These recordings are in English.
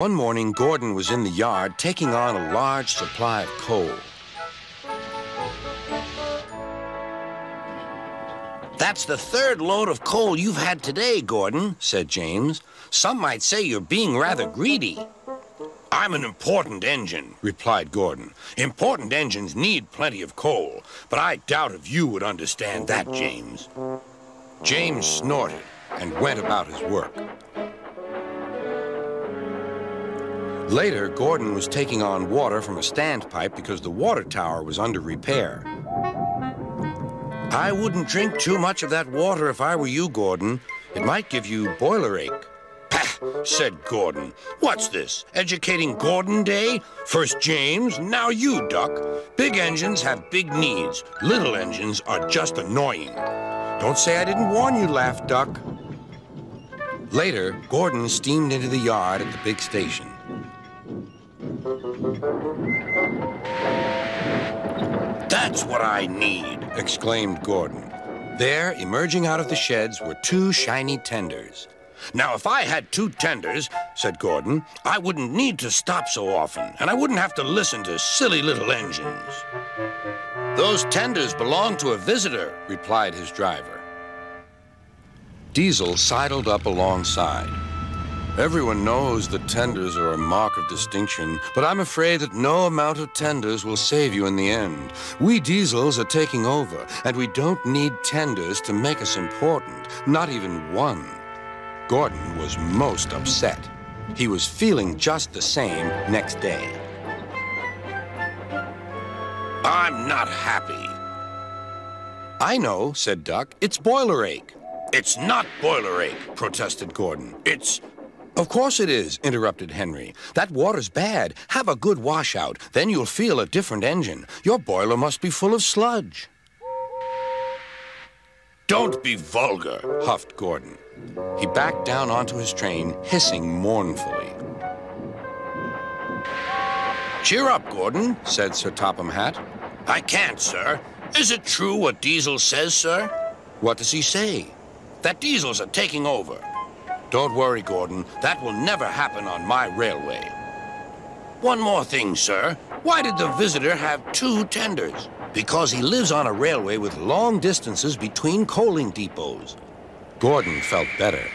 One morning, Gordon was in the yard taking on a large supply of coal. That's the third load of coal you've had today, Gordon, said James. Some might say you're being rather greedy. I'm an important engine, replied Gordon. Important engines need plenty of coal, but I doubt if you would understand that, James. James snorted and went about his work. Later, Gordon was taking on water from a standpipe because the water tower was under repair. I wouldn't drink too much of that water if I were you, Gordon. It might give you boiler ache. Pah, said Gordon. What's this, educating Gordon Day? First James, now you, Duck. Big engines have big needs. Little engines are just annoying. Don't say I didn't warn you, laughed Duck. Later, Gordon steamed into the yard at the big station. That's what I need, exclaimed Gordon. There, emerging out of the sheds, were two shiny tenders. Now, if I had two tenders, said Gordon, I wouldn't need to stop so often, and I wouldn't have to listen to silly little engines. Those tenders belong to a visitor, replied his driver. Diesel sidled up alongside. Everyone knows that tenders are a mark of distinction, but I'm afraid that no amount of tenders will save you in the end. We Diesels are taking over, and we don't need tenders to make us important, not even one. Gordon was most upset. He was feeling just the same next day. I'm not happy. I know, said Duck. It's boiler ache. It's not boiler ache, protested Gordon. It's... Of course it is, interrupted Henry. That water's bad. Have a good washout. Then you'll feel a different engine. Your boiler must be full of sludge. Don't be vulgar, huffed Gordon. He backed down onto his train, hissing mournfully. Cheer up, Gordon, said Sir Topham Hatt. I can't, sir. Is it true what Diesel says, sir? What does he say? That Diesels are taking over. Don't worry, Gordon. That will never happen on my railway. One more thing, sir. Why did the visitor have two tenders? Because he lives on a railway with long distances between coaling depots. Gordon felt better.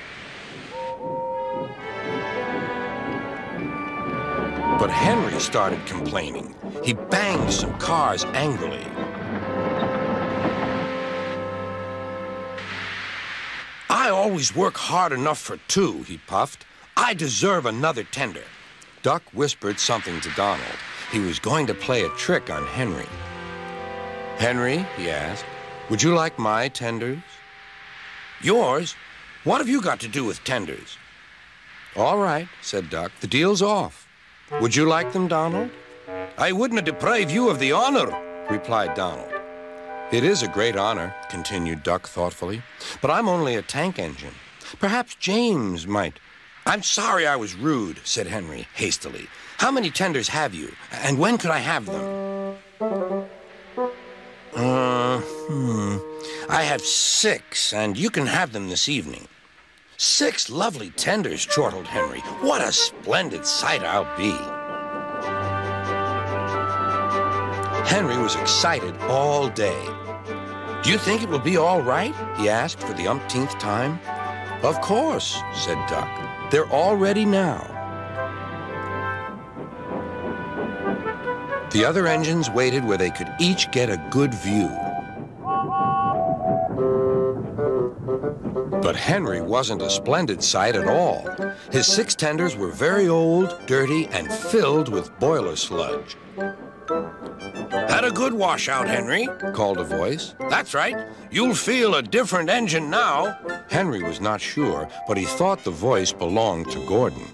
But Henry started complaining. He banged some cars angrily. I always work hard enough for two, he puffed. I deserve another tender. Duck whispered something to Donald. He was going to play a trick on Henry. Henry, he asked, would you like my tenders? Yours? What have you got to do with tenders? All right, said Duck. The deal's off. Would you like them, Donald? I wouldn't deprive you of the honor, replied Donald. It is a great honor, continued Duck thoughtfully, but I'm only a tank engine. Perhaps James might. I'm sorry I was rude, said Henry hastily. How many tenders have you, and when could I have them? I have 6, and you can have them this evening. 6 lovely tenders, chortled Henry. What a splendid sight I'll be. Henry was excited all day. Do you think it will be all right? He asked for the umpteenth time. Of course, said Duck. They're all ready now. The other engines waited where they could each get a good view. But Henry wasn't a splendid sight at all. His 6 tenders were very old, dirty, and filled with boiler sludge. Had a good washout, Henry, called a voice. That's right. You'll feel a different engine now. Henry was not sure, but he thought the voice belonged to Gordon.